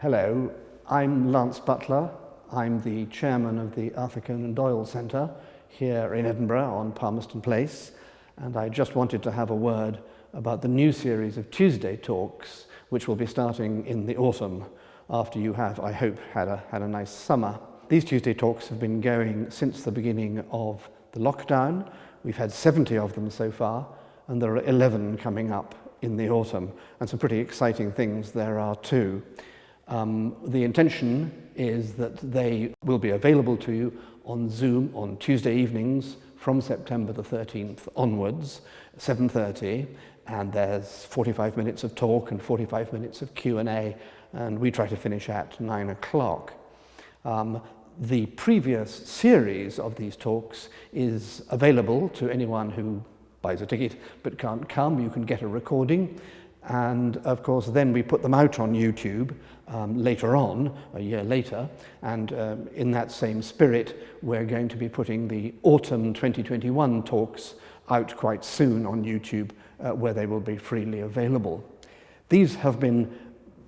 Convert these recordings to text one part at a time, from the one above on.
Hello, I'm Lance Butler. I'm the chairman of the Arthur Conan Doyle Centre here in Edinburgh on Palmerston Place, and I just wanted to have a word about the new series of Tuesday talks which will be starting in the autumn after you have, I hope, had a nice summer. These Tuesday talks have been going since the beginning of the lockdown. We've had 70 of them so far, and there are 11 coming up in the autumn, and some pretty exciting things there are too. The intention is that they will be available to you on Zoom on Tuesday evenings from September the 13th onwards, 7:30, and there's 45 minutes of talk and 45 minutes of Q&A, and we try to finish at 9 o'clock. The previous series of these talks is available to anyone who buys a ticket but can't come. You can get a recording. And of course, then we put them out on YouTube later on, a year later, and in that same spirit, we're going to be putting the autumn 2021 talks out quite soon on YouTube, where they will be freely available. These have been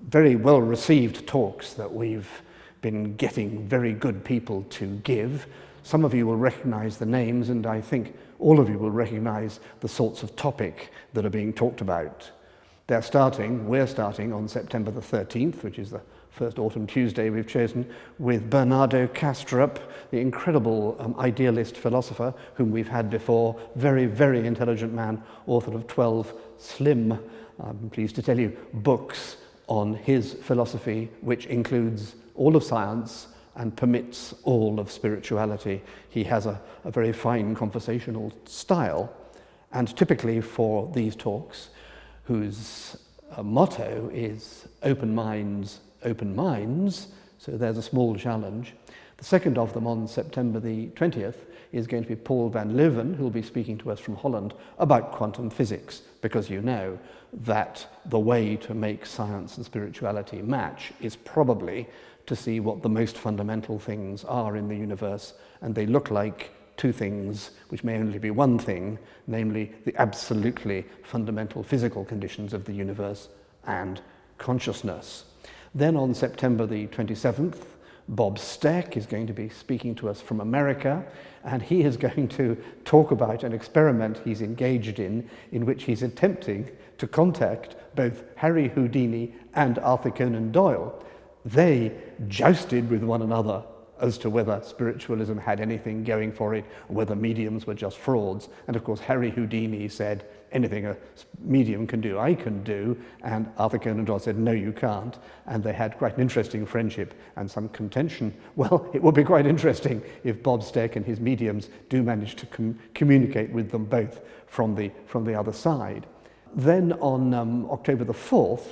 very well received talks that we've been getting very good people to give. Some of you will recognize the names, and I think all of you will recognize the sorts of topic that are being talked about. We're starting on September the 13th, which is the first autumn Tuesday we've chosen, with Bernardo Kastrup, the incredible idealist philosopher whom we've had before, very, very intelligent man, author of 12 slim, I'm pleased to tell you, books on his philosophy, which includes all of science and permits all of spirituality. He has a very fine conversational style, and typically for these talks, whose motto is open minds, so there's a small challenge. The second of them on September the 20th is going to be Paul van Leeuwen, who will be speaking to us from Holland about quantum physics, because you know that the way to make science and spirituality match is probably to see what the most fundamental things are in the universe, and they look like two things which may only be one thing, namely the absolutely fundamental physical conditions of the universe and consciousness. Then on September the 27th, Bob Steck is going to be speaking to us from America, and he is going to talk about an experiment he's engaged in which he's attempting to contact both Harry Houdini and Arthur Conan Doyle. They jousted with one another as to whether spiritualism had anything going for it, or whether mediums were just frauds. And of course, Harry Houdini said, anything a medium can do, I can do. And Arthur Conan Doyle said, no, you can't. And they had quite an interesting friendship and some contention. Well, it would be quite interesting if Bob Steck and his mediums do manage to communicate with them both from the other side. Then on October the 4th,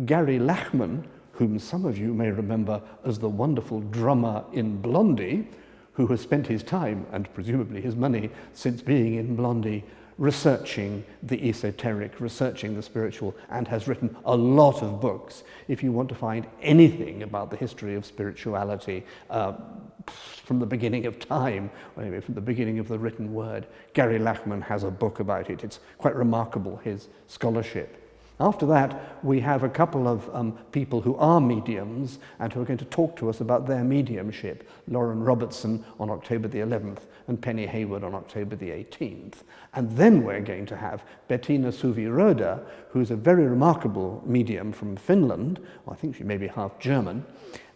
Gary Lachman, whom some of you may remember as the wonderful drummer in Blondie, who has spent his time, and presumably his money, since being in Blondie, researching the esoteric, researching the spiritual, and has written a lot of books. If you want to find anything about the history of spirituality from the beginning of time, or anyway, from the beginning of the written word, Gary Lachman has a book about it. It's quite remarkable, his scholarship. After that, we have a couple of people who are mediums and who are going to talk to us about their mediumship. Lauren Robertson on October the 11th and Penny Hayward on October the 18th. And then we're going to have Bettina Suvi-Rode, who's a very remarkable medium from Finland. I think she may be half German.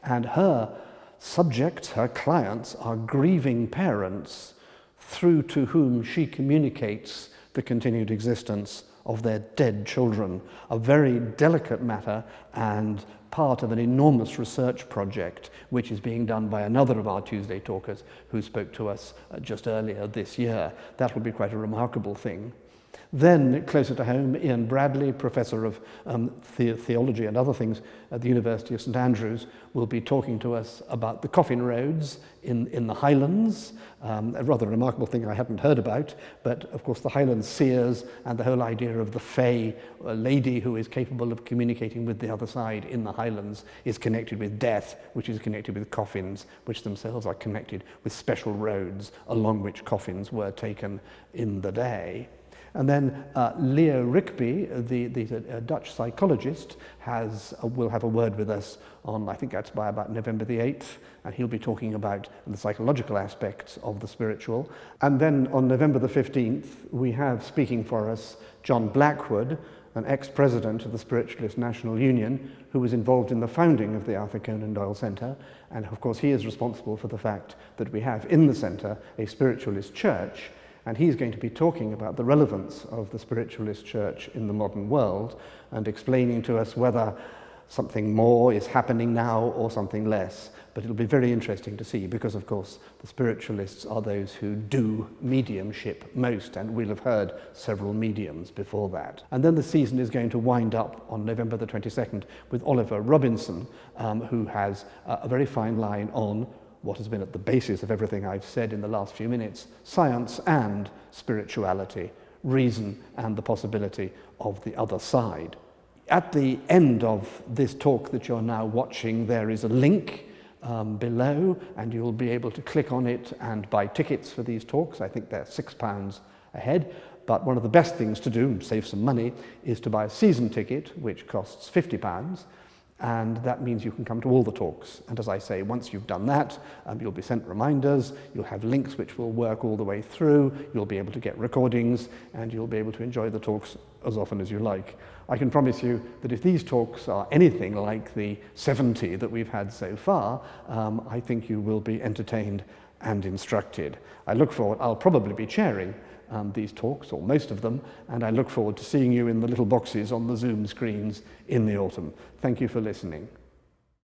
And her subjects, her clients, are grieving parents through to whom she communicates the continued existence of their dead children, a very delicate matter and part of an enormous research project which is being done by another of our Tuesday talkers who spoke to us just earlier this year. That will be quite a remarkable thing. Then, closer to home, Ian Bradley, Professor of Theology and other things at the University of St Andrews, will be talking to us about the coffin roads in the Highlands, a rather remarkable thing I hadn't heard about, but of course the Highland seers and the whole idea of the Fae, a lady who is capable of communicating with the other side in the Highlands, is connected with death, which is connected with coffins, which themselves are connected with special roads along which coffins were taken in the day. And then Leo Rigby, the Dutch psychologist, will have a word with us on, I think that's by about November the 8th, and he'll be talking about the psychological aspects of the spiritual. And then on November the 15th, we have speaking for us John Blackwood, an ex-president of the Spiritualist National Union, who was involved in the founding of the Arthur Conan Doyle Centre, and of course he is responsible for the fact that we have in the centre a spiritualist church, and he's going to be talking about the relevance of the spiritualist church in the modern world and explaining to us whether something more is happening now or something less. But it'll be very interesting to see, because of course the spiritualists are those who do mediumship most, and we'll have heard several mediums before that. And then the season is going to wind up on November the 22nd with Oliver Robinson, who has a very fine line on what has been at the basis of everything I've said in the last few minutes: science and spirituality, reason and the possibility of the other side. At the end of this talk that you're now watching, there is a link below, and you'll be able to click on it and buy tickets for these talks. I think they're £6 a head, but one of the best things to do, and save some money, is to buy a season ticket, which costs £50, and that means you can come to all the talks. And as I say, once you've done that, you'll be sent reminders, you'll have links which will work all the way through, you'll be able to get recordings, and you'll be able to enjoy the talks as often as you like. I can promise you that if these talks are anything like the 70 that we've had so far, I think you will be entertained and instructed. I'll probably be chairing these talks, or most of them, and I look forward to seeing you in the little boxes on the Zoom screens in the autumn. Thank you for listening.